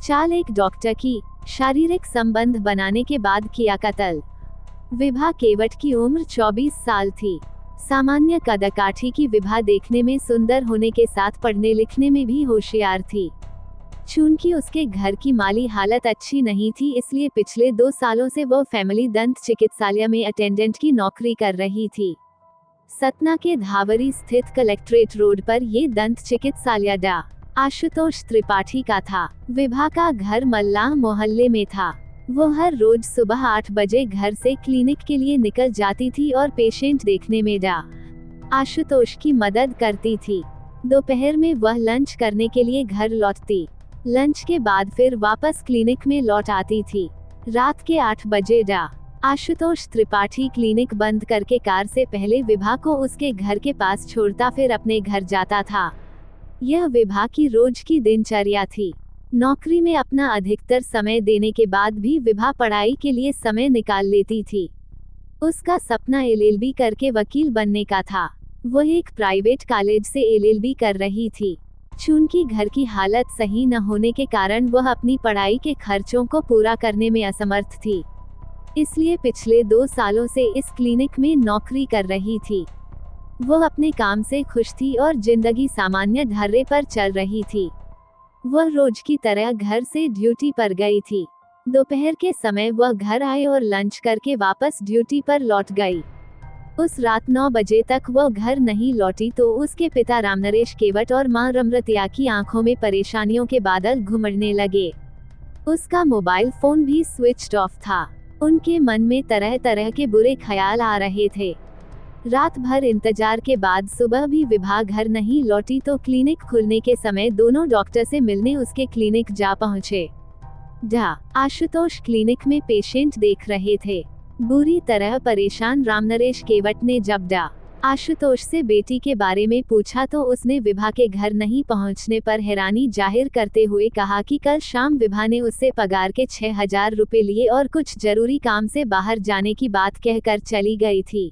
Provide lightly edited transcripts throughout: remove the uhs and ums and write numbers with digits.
चाल एक डॉक्टर की, शारीरिक संबंध बनाने के बाद किया कत्ल। विभा केवट की उम्र 24 साल थी। सामान्य कदकाठी की विभा देखने में सुंदर होने के साथ पढ़ने लिखने में भी होशियार थी। चूंकि उसके घर की माली हालत अच्छी नहीं थी, इसलिए पिछले 2 सालों से वह फैमिली दंत चिकित्सालय में अटेंडेंट की नौकरी कर रही थी। सतना के धावरी स्थित कलेक्ट्रेट रोड पर ये दंत चिकित्सालय डा. आशुतोष त्रिपाठी का था। विभा का घर मल्लाह मोहल्ले में था। वो हर रोज सुबह 8 बजे घर से क्लिनिक के लिए निकल जाती थी और पेशेंट देखने में डा. आशुतोष की मदद करती थी। दोपहर में वह लंच करने के लिए घर लौटती। लंच के बाद फिर वापस क्लिनिक में लौट आती थी। रात के 8 बजे डा. आशुतोष त्रिपाठी क्लिनिक बंद करके कार से पहले विभा को उसके घर के पास छोड़ता फिर अपने घर जाता था। यह विभा की रोज की दिनचर्या थी। नौकरी में अपना अधिकतर समय देने के बाद भी विभा पढ़ाई के लिए समय निकाल लेती थी। उसका सपना एलएलबी करके वकील बनने का था। वह एक प्राइवेट कॉलेज से एलएलबी कर रही थी। चूंकि घर की हालत सही न होने के कारण वह अपनी पढ़ाई के खर्चों को पूरा करने में असमर्थ थी, इसलिए पिछले 2 सालों से इस क्लिनिक में नौकरी कर रही थी। वह अपने काम से खुश थी और जिंदगी सामान्य ढर्रे पर चल रही थी। वह रोज की तरह घर से ड्यूटी पर गई थी। दोपहर के समय वह घर आई और लंच करके वापस ड्यूटी पर लौट गई। उस रात 9 बजे तक वह घर नहीं लौटी तो उसके पिता रामनरेश केवट और मां रमरतिया की आंखों में परेशानियों के बादल घुमड़ने लगे। उसका मोबाइल फोन भी स्विच ऑफ था। उनके मन में तरह तरह के बुरे ख्याल आ रहे थे। रात भर इंतजार के बाद सुबह भी विभा घर नहीं लौटी तो क्लिनिक खुलने के समय दोनों डॉक्टर से मिलने उसके क्लिनिक जा पहुंचे। डा. आशुतोष क्लिनिक में पेशेंट देख रहे थे। बुरी तरह परेशान रामनरेश केवट ने जब डा. आशुतोष से बेटी के बारे में पूछा तो उसने विभा के घर नहीं पहुंचने पर हैरानी जाहिर करते हुए कहा कि कल शाम विभा ने उससे पगार के 6000 रुपए लिए और कुछ जरूरी काम से बाहर जाने की बात कहकर चली गई थी।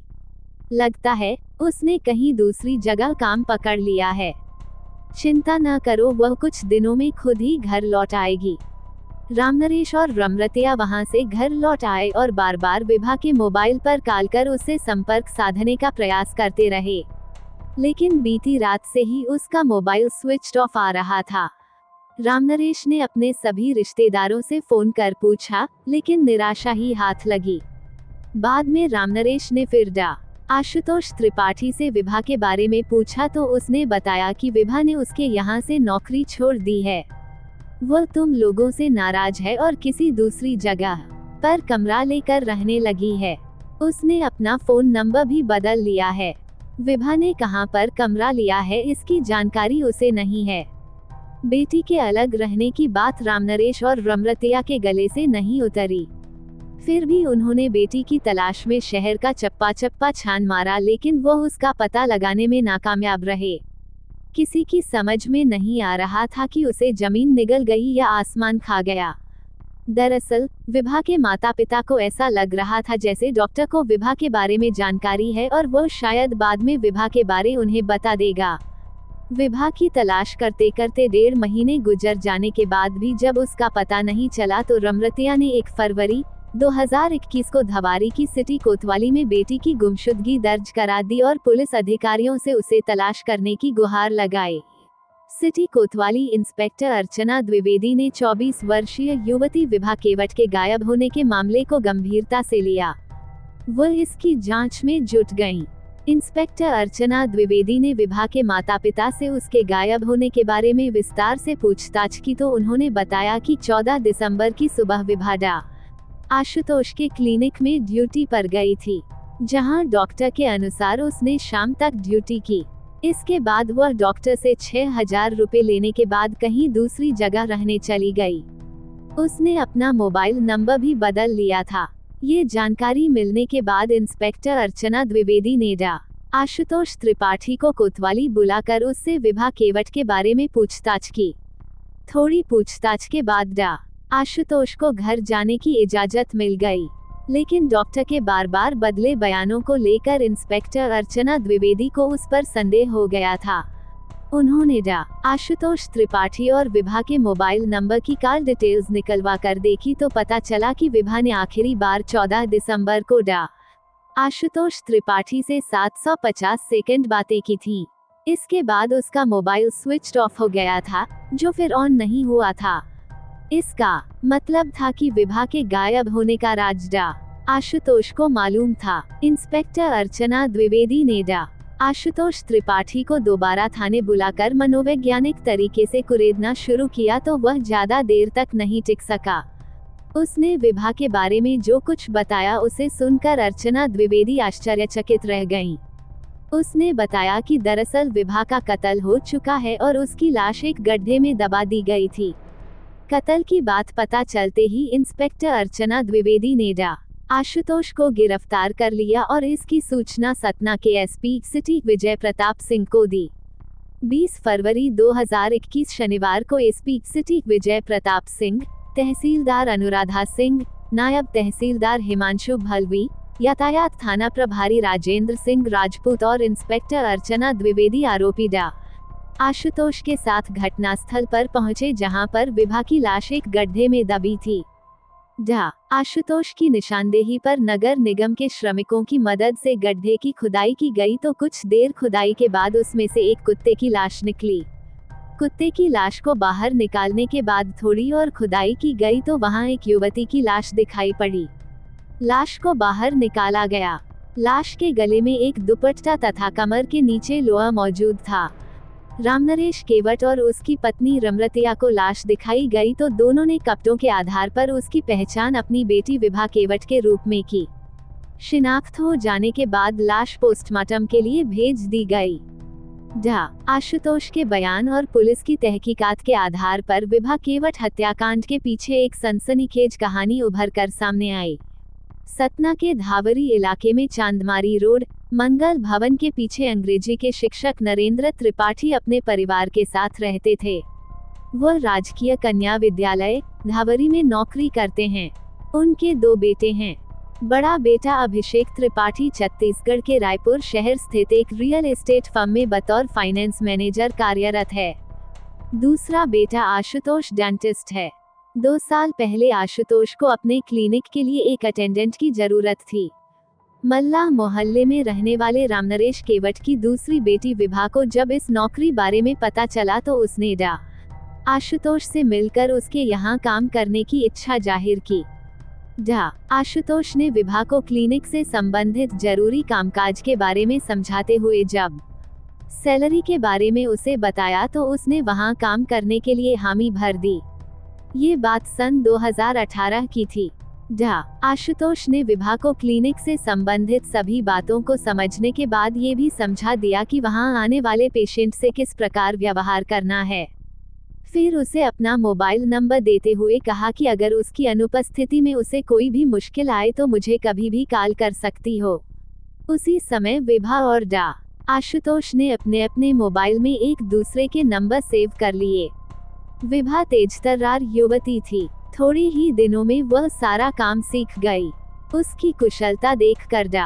लगता है उसने कहीं दूसरी जगह काम पकड़ लिया है। चिंता न करो, वह कुछ दिनों में खुद ही घर लौट आएगी। रामनरेश और रमरतिया वहां से घर लौट आए और बार बार विभा के मोबाइल पर कॉल कर उससे संपर्क साधने का प्रयास करते रहे, लेकिन बीती रात से ही उसका मोबाइल स्विच ऑफ आ रहा था। रामनरेश ने अपने सभी रिश्तेदारों से फोन कर पूछा, लेकिन निराशा ही हाथ लगी। बाद में रामनरेश ने फिर डा. आशुतोष त्रिपाठी से विभा के बारे में पूछा तो उसने बताया कि विभा ने उसके यहाँ से नौकरी छोड़ दी है। वह तुम लोगों से नाराज है और किसी दूसरी जगह पर कमरा लेकर रहने लगी है। उसने अपना फोन नंबर भी बदल लिया है। विभा ने कहां पर कमरा लिया है इसकी जानकारी उसे नहीं है। बेटी के अलग रहने की बात रामनरेश और रमरतिया के गले से नहीं उतरी। फिर भी उन्होंने बेटी की तलाश में शहर का चप्पा चप्पा छान मारा, लेकिन वह उसका पता लगाने में नाकामयाब रहे। किसी की समझ में नहीं आ रहा था कि उसे जमीन निगल गई या आसमान खा गया। दरअसल विभा के माता पिता को ऐसा लग रहा था जैसे डॉक्टर को विभा के बारे में जानकारी है और वह शायद बाद में विभा के बारे उन्हें बता देगा। विभा की तलाश करते करते 1.5 महीने गुजर जाने के बाद भी जब उसका पता नहीं चला तो रमरतिया ने 1 फरवरी 2021 को धवारी की सिटी कोतवाली में बेटी की गुमशुदगी दर्ज करा दी और पुलिस अधिकारियों से उसे तलाश करने की गुहार लगाई। सिटी कोतवाली इंस्पेक्टर अर्चना द्विवेदी ने 24 वर्षीय युवती विभा केवट के गायब होने के मामले को गंभीरता से लिया। वह इसकी जांच में जुट गईं। इंस्पेक्टर अर्चना द्विवेदी ने विभा के माता पिता से उसके गायब होने के बारे में विस्तार से पूछताछ की तो उन्होंने बताया कि 14 दिसंबर की सुबह विभा डा. आशुतोष के क्लिनिक में ड्यूटी पर गई थी, जहां डॉक्टर के अनुसार उसने शाम तक ड्यूटी की। इसके बाद वह डॉक्टर से 6000 रुपए लेने के बाद कहीं दूसरी जगह रहने चली गई। उसने अपना मोबाइल नंबर भी बदल लिया था। ये जानकारी मिलने के बाद इंस्पेक्टर अर्चना द्विवेदी ने डा. आशुतोष त्रिपाठी को कोतवाली बुलाकर उससे विभा केवट के बारे में पूछताछ की। थोड़ी पूछताछ के बाद डा. आशुतोष को घर जाने की इजाजत मिल गई, लेकिन डॉक्टर के बार बार बदले बयानों को लेकर इंस्पेक्टर अर्चना द्विवेदी को उस पर संदेह हो गया था। उन्होंने आशुतोष त्रिपाठी और विभा के मोबाइल नंबर की कॉल डिटेल्स निकलवा कर देखी तो पता चला कि विभा ने आखिरी बार 14 दिसंबर को आशुतोष त्रिपाठी से 750 सेकंड बातें की थी। इसके बाद उसका मोबाइल स्विच ऑफ हो गया था, जो फिर ऑन नहीं हुआ था। इसका मतलब था कि विभा के गायब होने का राज आशुतोष को मालूम था। इंस्पेक्टर अर्चना द्विवेदी ने आशुतोष त्रिपाठी को दोबारा थाने बुलाकर मनोवैज्ञानिक तरीके से कुरेदना शुरू किया तो वह ज्यादा देर तक नहीं टिक सका। उसने विभा के बारे में जो कुछ बताया उसे सुनकर अर्चना द्विवेदी आश्चर्यचकित रह गईं। उसने बताया कि दरअसल विभा का कत्ल हो चुका है और उसकी लाश एक गड्ढे में दबा दी गई थी। कत्ल की बात पता चलते ही इंस्पेक्टर अर्चना द्विवेदी ने आशुतोष को गिरफ्तार कर लिया और इसकी सूचना सतना के एसपी सिटी विजय प्रताप सिंह को दी। 20 फरवरी 2021 शनिवार को एसपी सिटी विजय प्रताप सिंह, तहसीलदार अनुराधा सिंह, नायब तहसीलदार हिमांशु भलवी, यातायात थाना प्रभारी राजेंद्र सिंह राजपूत और इंस्पेक्टर अर्चना द्विवेदी आरोपी आशुतोष के साथ घटनास्थल पर पहुंचे, जहां पर विभा की लाश एक गड्ढे में दबी थी। आशुतोष की निशानदेही पर नगर निगम के श्रमिकों की मदद से गड्ढे की खुदाई की गई तो कुछ देर खुदाई के बाद उसमें से एक कुत्ते की लाश निकली। कुत्ते की लाश को बाहर निकालने के बाद थोड़ी और खुदाई की गई तो वहां एक युवती की लाश दिखाई पड़ी। लाश को बाहर निकाला गया। लाश के गले में एक दुपट्टा तथा कमर के नीचे लोहा मौजूद था। रामनरेश केवट और उसकी पत्नी रमरतिया को लाश दिखाई गई तो दोनों ने कपड़ों के आधार पर उसकी पहचान अपनी बेटी विभा केवट के रूप में की। शिनाख्त हो जाने के बाद लाश पोस्टमार्टम के लिए भेज दी गई। आशुतोष के बयान और पुलिस की तहकीकात के आधार पर विभा केवट हत्याकांड के पीछे एक सनसनीखेज कहानी उभर कर सामने आई। सतना के धावरी इलाके में चांदमारी रोड मंगल भवन के पीछे अंग्रेजी के शिक्षक नरेंद्र त्रिपाठी अपने परिवार के साथ रहते थे। वह राजकीय कन्या विद्यालय धावरी में नौकरी करते हैं। उनके 2 बेटे हैं। बड़ा बेटा अभिषेक त्रिपाठी छत्तीसगढ़ के रायपुर शहर स्थित एक रियल एस्टेट फर्म में बतौर फाइनेंस मैनेजर कार्यरत है। दूसरा बेटा आशुतोष डेंटिस्ट है। 2 साल पहले आशुतोष को अपने क्लिनिक के लिए एक अटेंडेंट की जरूरत थी। मल्ला मोहल्ले में रहने वाले रामनरेश केवट की दूसरी बेटी विभा को जब इस नौकरी बारे में पता चला तो उसने आशुतोष से मिलकर उसके यहाँ काम करने की इच्छा जाहिर की। आशुतोष ने विभा को क्लिनिक से संबंधित जरूरी कामकाज के बारे में समझाते हुए जब सैलरी के बारे में उसे बताया तो उसने वहां काम करने के लिए हामी भर दी। ये बात सन 2018 की थी। आशुतोष ने विभा को क्लिनिक से संबंधित सभी बातों को समझने के बाद ये भी समझा दिया कि वहां आने वाले पेशेंट से किस प्रकार व्यवहार करना है। फिर उसे अपना मोबाइल नंबर देते हुए कहा कि अगर उसकी अनुपस्थिति में उसे कोई भी मुश्किल आए तो मुझे कभी भी कॉल कर सकती हो। उसी समय विभा और आशुतोष ने अपने अपने मोबाइल में एक दूसरे के नंबर सेव कर लिए। विभा तेजतर्रार युवती थी। थोड़े ही दिनों में वह सारा काम सीख गई। उसकी कुशलता देखकर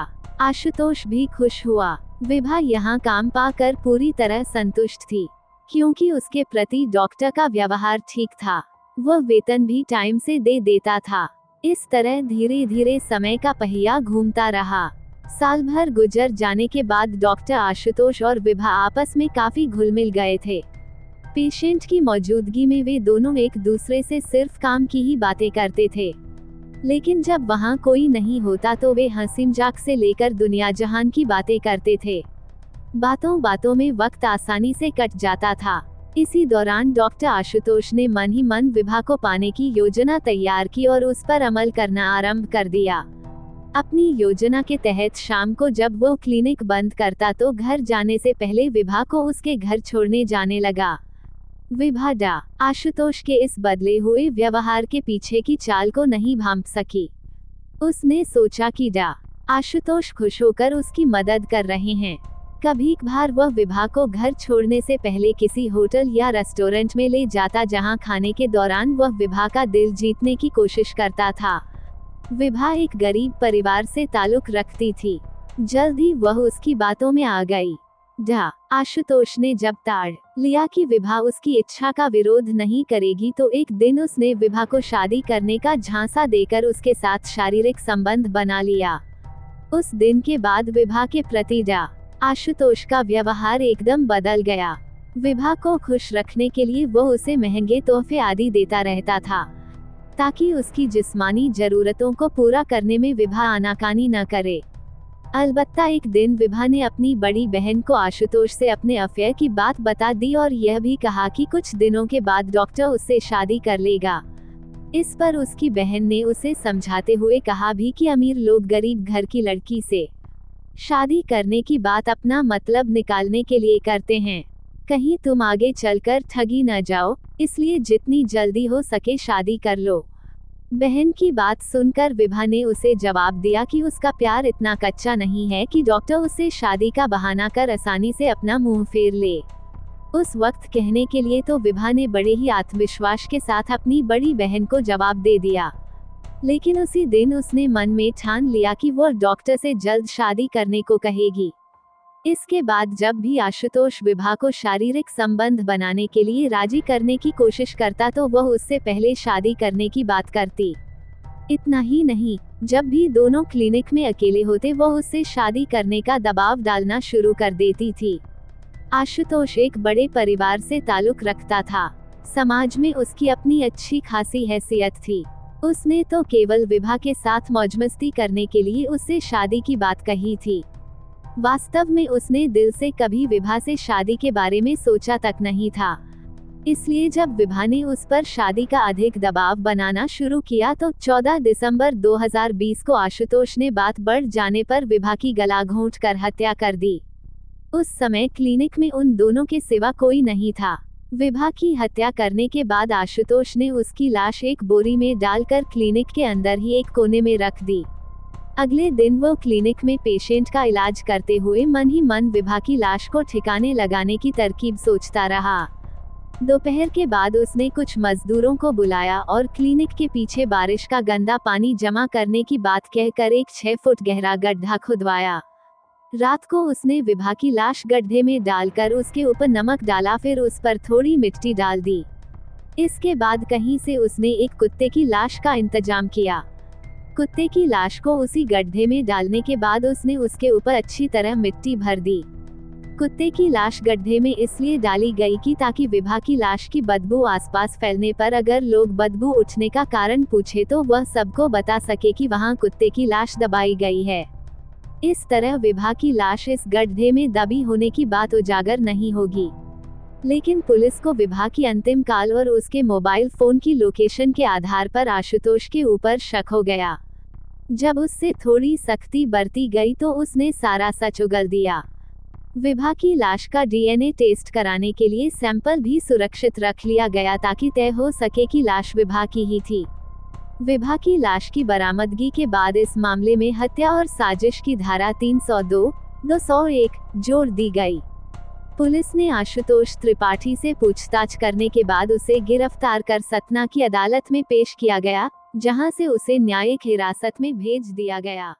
आशुतोष भी खुश हुआ। विभा यहाँ काम पाकर पूरी तरह संतुष्ट थी, क्योंकि उसके प्रति डॉक्टर का व्यवहार ठीक था। वह वेतन भी टाइम से दे देता था। इस तरह धीरे धीरे समय का पहिया घूमता रहा। साल भर गुजर जाने के बाद डॉक्टर आशुतोष और विभा आपस में काफी घुल मिल गए थे। पेशेंट की मौजूदगी में वे दोनों एक दूसरे से सिर्फ काम की ही बातें करते थे, लेकिन जब वहां कोई नहीं होता तो वे हंसी मजाक से लेकर दुनिया जहान की बातें करते थे। बातों बातों में वक्त आसानी से कट जाता था। इसी दौरान डॉक्टर आशुतोष ने मन ही मन विभा को पाने की योजना तैयार की और उस पर अमल करना आरंभ कर दिया। अपनी योजना के तहत शाम को जब वो क्लिनिक बंद करता तो घर जाने से पहले विभा को उसके घर छोड़ने जाने लगा। विभा आशुतोष के इस बदले हुए व्यवहार के पीछे की चाल को नहीं भांप सकी। उसने सोचा कि आशुतोष खुश होकर उसकी मदद कर रहे हैं। कभी कभार वह विभा को घर छोड़ने से पहले किसी होटल या रेस्टोरेंट में ले जाता, जहां खाने के दौरान वह विभा का दिल जीतने की कोशिश करता था। विभा एक गरीब परिवार से ताल्लुक रखती थी। जल्द ही वह उसकी बातों में आ गई। आशुतोष ने जब ताड़ लिया कि विभा उसकी इच्छा का विरोध नहीं करेगी तो एक दिन उसने विभा को शादी करने का झांसा देकर उसके साथ शारीरिक संबंध बना लिया। उस दिन के बाद विभा के प्रति आशुतोष का व्यवहार एकदम बदल गया। विभा को खुश रखने के लिए वो उसे महंगे तोहफे आदि देता रहता था ताकि उसकी जिस्मानी जरूरतों को पूरा करने में विभा आनाकानी न करे। अलबत्ता एक दिन विभा ने अपनी बड़ी बहन को आशुतोष से अपने अफेयर की बात बता दी और यह भी कहा कि कुछ दिनों के बाद डॉक्टर उससे शादी कर लेगा। इस पर उसकी बहन ने उसे समझाते हुए कहा भी कि अमीर लोग गरीब घर की लड़की से शादी करने की बात अपना मतलब निकालने के लिए करते हैं, कहीं तुम आगे चलकर ठगी न जाओ, इसलिए जितनी जल्दी हो सके शादी कर लो। बहन की बात सुनकर विभा ने उसे जवाब दिया कि उसका प्यार इतना कच्चा नहीं है कि डॉक्टर उससे शादी का बहाना कर आसानी से अपना मुंह फेर ले। उस वक्त कहने के लिए तो विभा ने बड़े ही आत्मविश्वास के साथ अपनी बड़ी बहन को जवाब दे दिया, लेकिन उसी दिन उसने मन में ठान लिया कि वो डॉक्टर से जल्द शादी करने को कहेगी। इसके बाद जब भी आशुतोष विभा को शारीरिक संबंध बनाने के लिए राजी करने की कोशिश करता तो वह उससे पहले शादी करने की बात करती। इतना ही नहीं, जब भी दोनों क्लिनिक में अकेले होते वह उससे शादी करने का दबाव डालना शुरू कर देती थी। आशुतोष एक बड़े परिवार से ताल्लुक रखता था। समाज में उसकी अपनी अच्छी खासी हैसियत थी। उसने तो केवल विभा के साथ मौजमस्ती करने के लिए उससे शादी की बात कही थी। वास्तव में उसने दिल से कभी विभा से शादी के बारे में सोचा तक नहीं था। इसलिए जब विभा ने उस पर शादी का अधिक दबाव बनाना शुरू किया तो 14 दिसंबर 2020 को आशुतोष ने बात बढ़ जाने पर विभा की गला घोंट कर हत्या कर दी। उस समय क्लिनिक में उन दोनों के सिवा कोई नहीं था। विभा की हत्या करने के बाद आशुतोष ने उसकी लाश एक बोरी में डालकर क्लिनिक के अंदर ही एक कोने में रख दी। अगले दिन वो क्लिनिक में पेशेंट का इलाज करते हुए मन ही मन विभा की लाश को ठिकाने लगाने की तरकीब सोचता रहा। दोपहर के बाद उसने कुछ मजदूरों को बुलाया और क्लिनिक के पीछे बारिश का गंदा पानी जमा करने की बात कहकर एक 6 फुट गहरा गड्ढा खुदवाया। रात को उसने विभा की लाश गड्ढे में डालकर उसके ऊपर नमक डाला, फिर उस पर थोड़ी मिट्टी डाल दी। इसके बाद कहीं से उसने एक कुत्ते की लाश का इंतजाम किया। कुत्ते की लाश को उसी गड्ढे में डालने के बाद उसने उसके ऊपर अच्छी तरह मिट्टी भर दी। कुत्ते की लाश गड्ढे में इसलिए डाली गई कि ताकि विभा की लाश की बदबू आसपास फैलने पर अगर लोग बदबू उठने का कारण पूछे तो वह सबको बता सके कि वहां कुत्ते की लाश दबाई गई है। इस तरह विभा की लाश इस गड्ढे में दबी होने की बात उजागर नहीं होगी। लेकिन पुलिस को विभा की अंतिम काल और उसके मोबाइल फोन की लोकेशन के आधार पर आशुतोष के ऊपर शक हो गया। जब उससे थोड़ी सख्ती बरती गई तो उसने सारा सच उगल दिया। विभा की लाश का डीएनए टेस्ट कराने के लिए सैंपल भी सुरक्षित रख लिया गया ताकि तय हो सके कि लाश विभा की ही थी। विभा की लाश की बरामदगी के बाद इस मामले में हत्या और साजिश की धारा 302, 201 जोड़ दी गई। पुलिस ने आशुतोष त्रिपाठी से पूछताछ करने के बाद उसे गिरफ्तार कर सतना की अदालत में पेश किया गया, जहां से उसे न्यायिक हिरासत में भेज दिया गया।